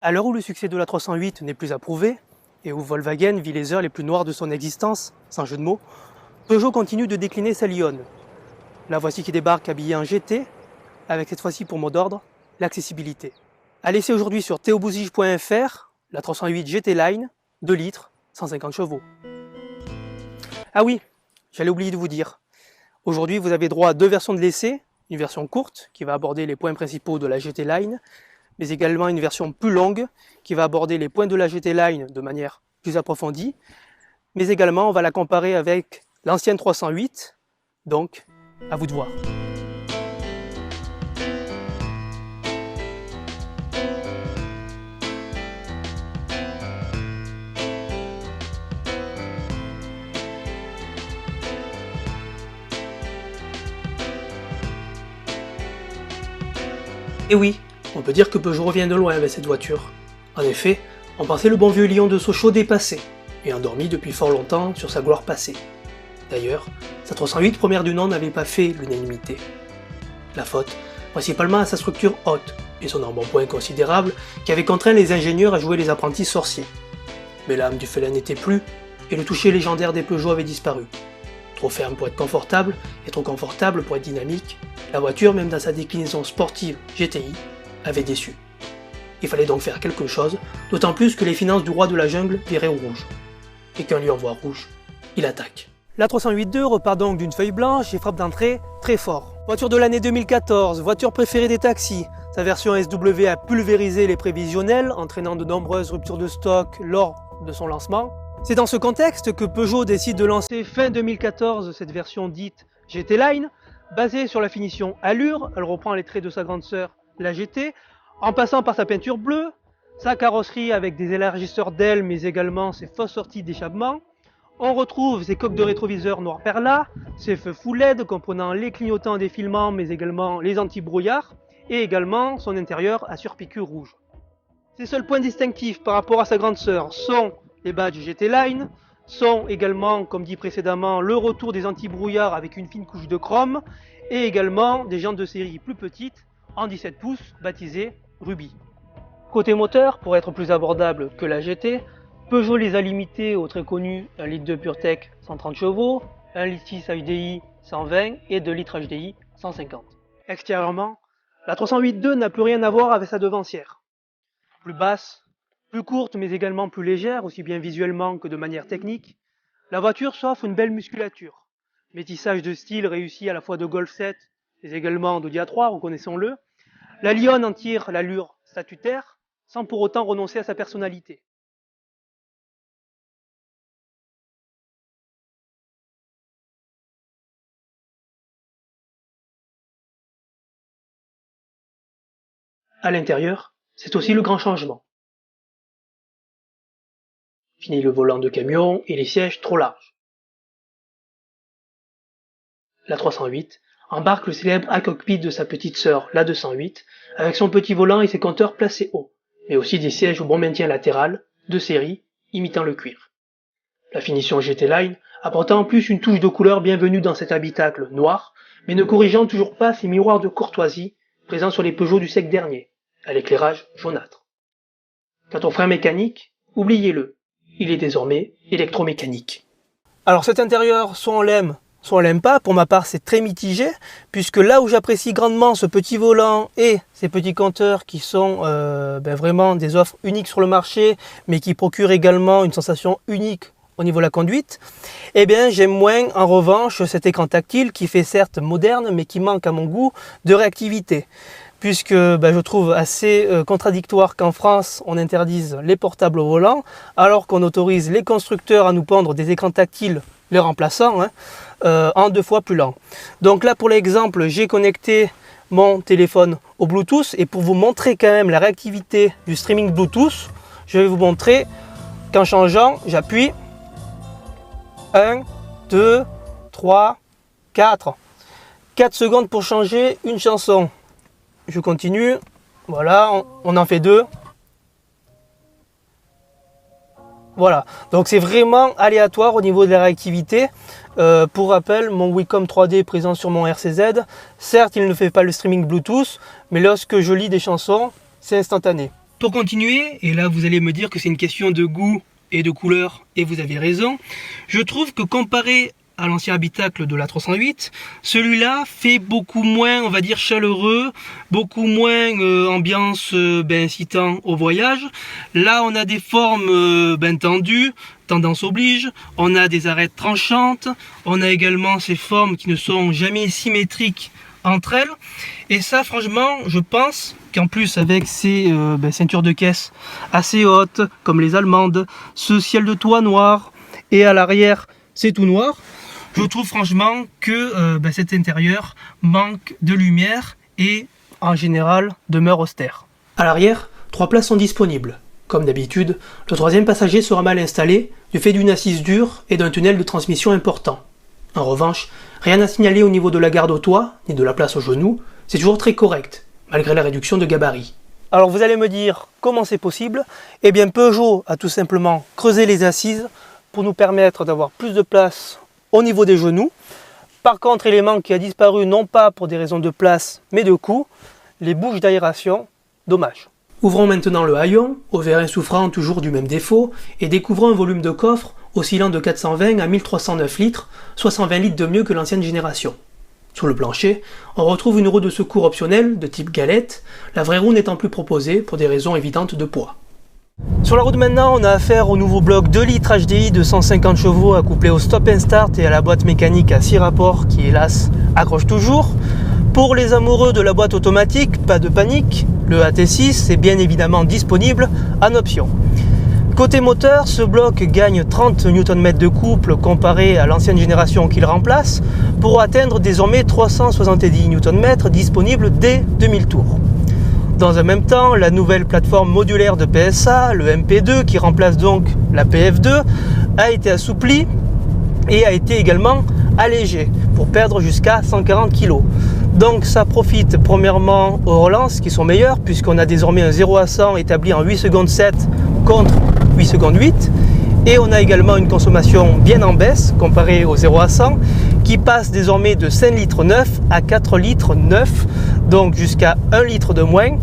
À l'heure où le succès de la 308 n'est plus à prouver, et où Volkswagen vit les heures les plus noires de son existence, sans jeu de mots, Peugeot continue de décliner sa Lionne. La voici qui débarque habillée en GT, avec cette fois-ci pour mot d'ordre, l'accessibilité. À laisser aujourd'hui sur theobouzige.fr, la 308 GT Line, 2 litres, 150 chevaux. Ah oui, j'allais oublier de vous dire. Aujourd'hui, vous avez droit à 2 versions de l'essai, une version courte qui va aborder les points principaux de la GT Line, mais également une version plus longue qui va aborder les points de la GT Line de manière plus approfondie, mais également on va la comparer avec l'ancienne 308, donc à vous de voir. Et oui, on peut dire que Peugeot revient de loin avec cette voiture. En effet, on pensait le bon vieux lion de Sochaux dépassé, et endormi depuis fort longtemps sur sa gloire passée. D'ailleurs, sa 308 première du nom n'avait pas fait l'unanimité. La faute, principalement à sa structure haute, et son embonpoint considérable qui avait contraint les ingénieurs à jouer les apprentis sorciers. Mais l'âme du félin n'était plus, et le toucher légendaire des Peugeot avait disparu. Trop ferme pour être confortable, et trop confortable pour être dynamique, la voiture, même dans sa déclinaison sportive GTI, avait déçu. Il fallait donc faire quelque chose, d'autant plus que les finances du roi de la jungle viraient au rouge. Et qu'un lion voit rouge, il attaque. La 308-2 repart donc d'une feuille blanche et frappe d'entrée très fort. Voiture de l'année 2014, voiture préférée des taxis. Sa version SW a pulvérisé les prévisionnels, entraînant de nombreuses ruptures de stock lors de son lancement. C'est dans ce contexte que Peugeot décide de lancer fin 2014 cette version dite GT Line. Basée sur la finition Allure, elle reprend les traits de sa grande sœur, la GT, en passant par sa peinture bleue, sa carrosserie avec des élargisseurs d'ailes mais également ses fausses sorties d'échappement. On retrouve ses coques de rétroviseur noir perla, ses feux full LED comprenant les clignotants des défilement mais également les anti-brouillards, et également son intérieur à surpiqûre rouge. Ses seuls points distinctifs par rapport à sa grande sœur sont les badges GT Line, sont également, comme dit précédemment, le retour des anti-brouillards avec une fine couche de chrome, et également des jantes de série plus petites, en 17 pouces, baptisées Ruby. Côté moteur, pour être plus abordable que la GT, Peugeot les a limités au très connu 1 litre de PureTech 130 chevaux, 1 litre 6 HDI 120 et 2 litres HDI 150. Extérieurement, la 308-2 n'a plus rien à voir avec sa devancière. Plus basse, plus courte mais également plus légère, aussi bien visuellement que de manière technique, la voiture s'offre une belle musculature. Métissage de style réussi à la fois de Golf 7 mais également d'Audi A3, reconnaissons-le. La Lionne en tire l'allure statutaire, sans pour autant renoncer à sa personnalité. À l'intérieur, c'est aussi le grand changement. Fini le volant de camion et les sièges trop larges. La 308 embarque le célèbre A-Cockpit de sa petite sœur, la 208, avec son petit volant et ses compteurs placés haut, mais aussi des sièges au bon maintien latéral, de série, imitant le cuir. La finition GT Line apportant en plus une touche de couleur bienvenue dans cet habitacle noir, mais ne corrigeant toujours pas ces miroirs de courtoisie présents sur les Peugeot du siècle dernier, à l'éclairage jaunâtre. Quant au frein mécanique, oubliez-le, il est désormais électromécanique. Alors cet intérieur, soit on l'aime pas. Pour ma part, c'est très mitigé, puisque là où j'apprécie grandement ce petit volant et ces petits compteurs qui sont vraiment des offres uniques sur le marché, mais qui procurent également une sensation unique au niveau de la conduite, eh bien j'aime moins en revanche cet écran tactile qui fait certes moderne, mais qui manque à mon goût de réactivité. Puisque je trouve assez contradictoire qu'en France on interdise les portables au volant, alors qu'on autorise les constructeurs à nous pondre des écrans tactiles, les remplaçants, en 2 fois plus lent. Donc là pour l'exemple, j'ai connecté mon téléphone au Bluetooth, et pour vous montrer quand même la réactivité du streaming Bluetooth, je vais vous montrer qu'en changeant, j'appuie 1, 2, 3, 4. 4 secondes pour changer une chanson. Je continue, voilà, on en fait 2. Voilà, donc c'est vraiment aléatoire au niveau de la réactivité. Pour rappel, mon Wacom 3D présent sur mon RCZ, certes il ne fait pas le streaming Bluetooth, mais lorsque je lis des chansons, c'est instantané. Pour continuer, et là vous allez me dire que c'est une question de goût et de couleur, et vous avez raison, je trouve que comparé à l'ancien habitacle de la 308, celui-là fait beaucoup moins, on va dire, chaleureux, beaucoup moins ambiance incitant au voyage. Là, on a des formes tendues, tendance oblige, on a des arêtes tranchantes, on a également ces formes qui ne sont jamais symétriques entre elles. Et ça, franchement, je pense qu'en plus avec ces ceintures de caisse assez hautes, comme les allemandes, ce ciel de toit noir, et à l'arrière, c'est tout noir, je trouve franchement que cet intérieur manque de lumière et en général demeure austère. À l'arrière, 3 places sont disponibles. Comme d'habitude, le 3e passager sera mal installé du fait d'une assise dure et d'un tunnel de transmission important. En revanche, rien à signaler au niveau de la garde au toit, ni de la place au genou, c'est toujours très correct, malgré la réduction de gabarit. Alors vous allez me dire comment c'est possible? Eh bien Peugeot a tout simplement creusé les assises pour nous permettre d'avoir plus de place au niveau des genoux. Par contre, élément qui a disparu non pas pour des raisons de place mais de coût, les bouches d'aération, dommage. Ouvrons maintenant le haillon, au verre souffrant toujours du même défaut, et découvrons un volume de coffre oscillant de 420 à 1309 litres, soit 120 litres de mieux que l'ancienne génération. Sur le plancher, on retrouve une roue de secours optionnelle de type galette, la vraie roue n'étant plus proposée pour des raisons évidentes de poids. Sur la route maintenant, on a affaire au nouveau bloc 2 litres HDI de 150 chevaux accouplé au stop and start et à la boîte mécanique à 6 rapports qui hélas accroche toujours. Pour les amoureux de la boîte automatique, pas de panique, le AT6 est bien évidemment disponible en option. Côté moteur, ce bloc gagne 30 Nm de couple comparé à l'ancienne génération qu'il remplace pour atteindre désormais 370 Nm disponibles dès 2000 tours. Dans un même temps, la nouvelle plateforme modulaire de PSA, le MP2 qui remplace donc la PF2, a été assouplie et a été également allégée pour perdre jusqu'à 140 kg. Donc ça profite premièrement aux relances qui sont meilleures puisqu'on a désormais un 0 à 100 établi en 8 secondes 7 contre 8 secondes 8 et on a également une consommation bien en baisse comparée au 0 à 100 qui passe désormais de 5 litres 9 à 4 litres 9, donc jusqu'à 1 litre de moins.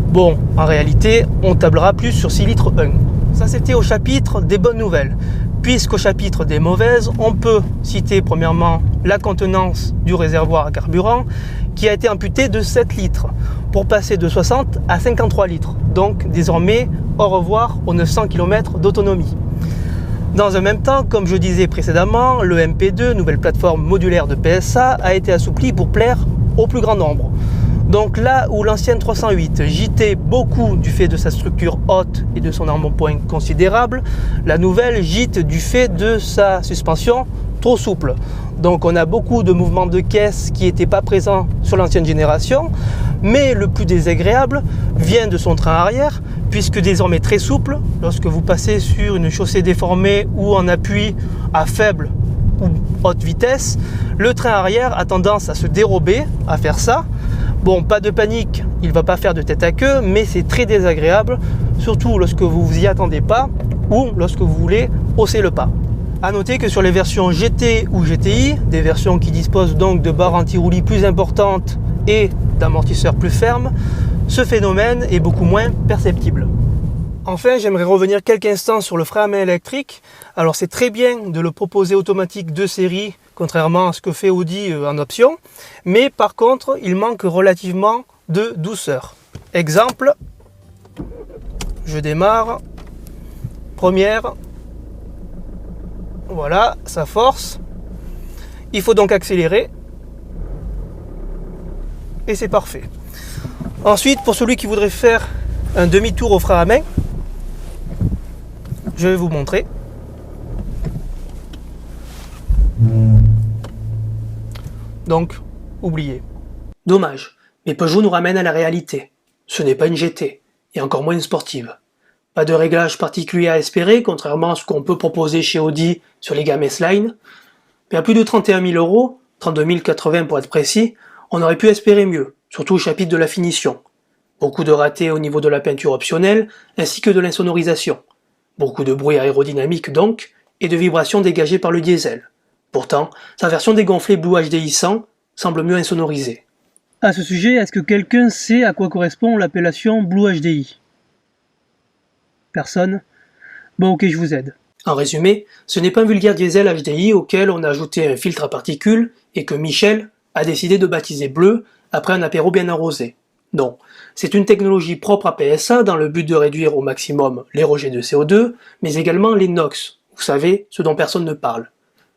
Bon, en réalité, on tablera plus sur 6 litres 1. Ça, c'était au chapitre des bonnes nouvelles. Puisqu'au chapitre des mauvaises, on peut citer premièrement la contenance du réservoir à carburant qui a été amputée de 7 litres pour passer de 60 à 53 litres. Donc désormais, au revoir aux 900 km d'autonomie. Dans un même temps, comme je disais précédemment, le MP2, nouvelle plateforme modulaire de PSA, a été assoupli pour plaire au plus grand nombre. Donc là où l'ancienne 308 gîtait beaucoup du fait de sa structure haute et de son embonpoint considérable, la nouvelle gîte du fait de sa suspension trop souple. Donc on a beaucoup de mouvements de caisse qui n'étaient pas présents sur l'ancienne génération, mais le plus désagréable vient de son train arrière, puisque désormais très souple, lorsque vous passez sur une chaussée déformée ou en appui à faible ou haute vitesse, le train arrière a tendance à se dérober, à faire ça. Bon, pas de panique, il ne va pas faire de tête à queue, mais c'est très désagréable, surtout lorsque vous vous y attendez pas ou lorsque vous voulez hausser le pas. A noter que sur les versions GT ou GTI, des versions qui disposent donc de barres anti-roulis plus importantes et d'amortisseurs plus fermes, ce phénomène est beaucoup moins perceptible. Enfin, j'aimerais revenir quelques instants sur le frein à main électrique. Alors c'est très bien de le proposer automatique de série, contrairement à ce que fait Audi en option, mais par contre, il manque relativement de douceur. Exemple, je démarre, première, voilà, ça force. Il faut donc accélérer, et c'est parfait. Ensuite, pour celui qui voudrait faire un demi-tour au frein à main, je vais vous montrer. Donc, oubliez. Dommage, mais Peugeot nous ramène à la réalité. Ce n'est pas une GT, et encore moins une sportive. Pas de réglage particulier à espérer, contrairement à ce qu'on peut proposer chez Audi sur les gammes S-Line. Mais à plus de 31 000 €, 32 080 pour être précis, on aurait pu espérer mieux, surtout au chapitre de la finition. Beaucoup de ratés au niveau de la peinture optionnelle, ainsi que de l'insonorisation. Beaucoup de bruit aérodynamique donc, et de vibrations dégagées par le diesel. Pourtant, sa version dégonflée Blue HDI 100 semble mieux insonorisée. À ce sujet, est-ce que quelqu'un sait à quoi correspond l'appellation Blue HDI ? Personne? Bon ok, je vous aide. En résumé, ce n'est pas un vulgaire diesel HDI auquel on a ajouté un filtre à particules et que Michel a décidé de baptiser bleu après un apéro bien arrosé. Non, c'est une technologie propre à PSA dans le but de réduire au maximum les rejets de CO2, mais également les NOx, vous savez, ce dont personne ne parle.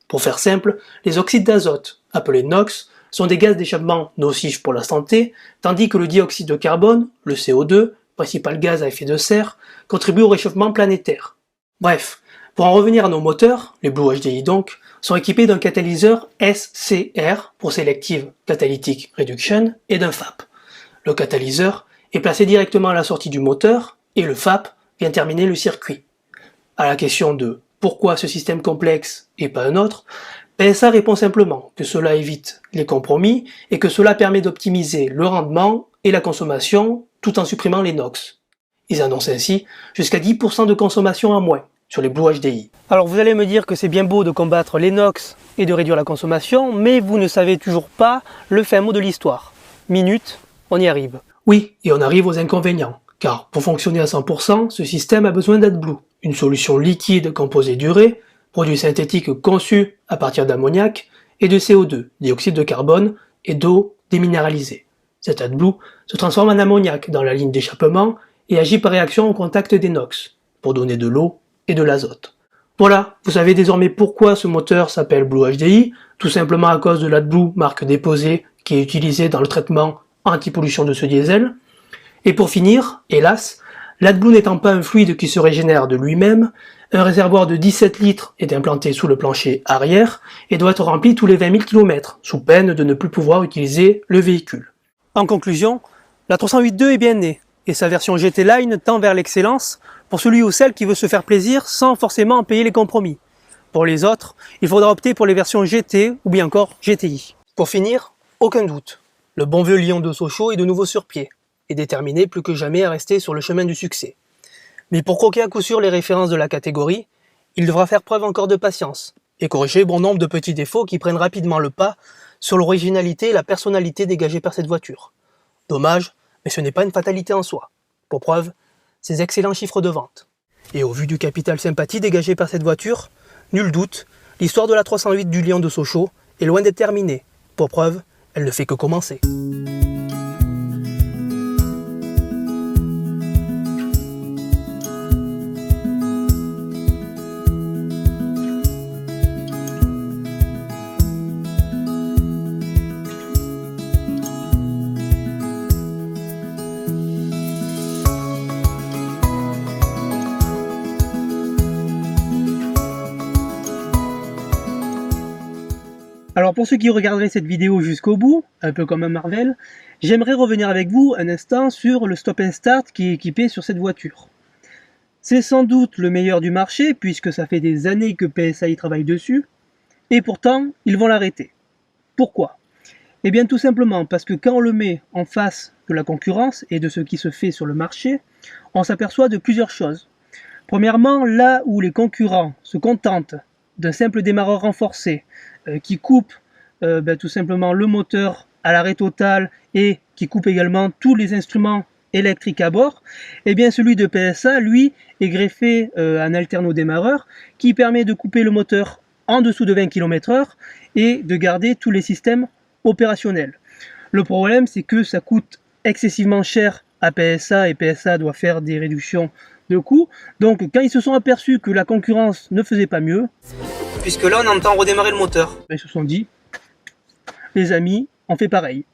Pour faire simple, les oxydes d'azote, appelés NOx, sont des gaz d'échappement nocifs pour la santé, tandis que le dioxyde de carbone, le CO2, principal gaz à effet de serre, contribue au réchauffement planétaire. Bref, pour en revenir à nos moteurs, les Blue HDI donc, sont équipés d'un catalyseur SCR pour Selective Catalytic Reduction et d'un FAP. Le catalyseur est placé directement à la sortie du moteur et le FAP vient terminer le circuit. À la question de pourquoi ce système complexe et pas un autre, PSA répond simplement que cela évite les compromis et que cela permet d'optimiser le rendement et la consommation tout en supprimant les NOx. Ils annoncent ainsi jusqu'à 10% de consommation en moins sur les Blue HDI. Alors vous allez me dire que c'est bien beau de combattre les NOx et de réduire la consommation, mais vous ne savez toujours pas le fin mot de l'histoire. Minute, on y arrive. Oui, et on arrive aux inconvénients, car pour fonctionner à 100%, ce système a besoin d'AdBlue, une solution liquide composée d'urée, produit synthétique conçu à partir d'ammoniac et de CO2, dioxyde de carbone et d'eau déminéralisée. Cet AdBlue se transforme en ammoniac dans la ligne d'échappement et agit par réaction au contact des NOx, pour donner de l'eau et de l'azote. Voilà, vous savez désormais pourquoi ce moteur s'appelle Blue HDI, tout simplement à cause de l'AdBlue marque déposée qui est utilisée dans le traitement anti-pollution de ce diesel. Et pour finir, hélas, l'AdBlue n'étant pas un fluide qui se régénère de lui-même, un réservoir de 17 litres est implanté sous le plancher arrière et doit être rempli tous les 20 000 km, sous peine de ne plus pouvoir utiliser le véhicule. En conclusion, la 308.2 est bien née, et sa version GT Line tend vers l'excellence pour celui ou celle qui veut se faire plaisir sans forcément en payer les compromis. Pour les autres, il faudra opter pour les versions GT ou bien encore GTI. Pour finir, aucun doute, le bon vieux lion de Sochaux est de nouveau sur pied, et déterminé plus que jamais à rester sur le chemin du succès. Mais pour croquer à coup sûr les références de la catégorie, il devra faire preuve encore de patience, et corriger bon nombre de petits défauts qui prennent rapidement le pas sur l'originalité et la personnalité dégagées par cette voiture. Dommage, mais ce n'est pas une fatalité en soi. Pour preuve, ses excellents chiffres de vente. Et au vu du capital sympathie dégagé par cette voiture, nul doute, l'histoire de la 308 du lion de Sochaux est loin d'être terminée. Pour preuve, elle ne fait que commencer. Alors pour ceux qui regarderaient cette vidéo jusqu'au bout, un peu comme un Marvel, j'aimerais revenir avec vous un instant sur le stop and start qui est équipé sur cette voiture. C'est sans doute le meilleur du marché puisque ça fait des années que PSA y travaille dessus, et pourtant ils vont l'arrêter. Pourquoi? Eh bien tout simplement parce que quand on le met en face de la concurrence et de ce qui se fait sur le marché, on s'aperçoit de plusieurs choses. Premièrement, là où les concurrents se contentent d'un simple démarreur renforcé qui coupe tout simplement le moteur à l'arrêt total et qui coupe également tous les instruments électriques à bord, eh bien celui de PSA, lui, est greffé un alterno-démarreur qui permet de couper le moteur en dessous de 20 km/h et de garder tous les systèmes opérationnels. Le problème, c'est que ça coûte excessivement cher à PSA et PSA doit faire des réductions de coûts. Donc quand ils se sont aperçus que la concurrence ne faisait pas mieux, puisque là on entend redémarrer le moteur, ils se sont dit, les amis, on fait pareil.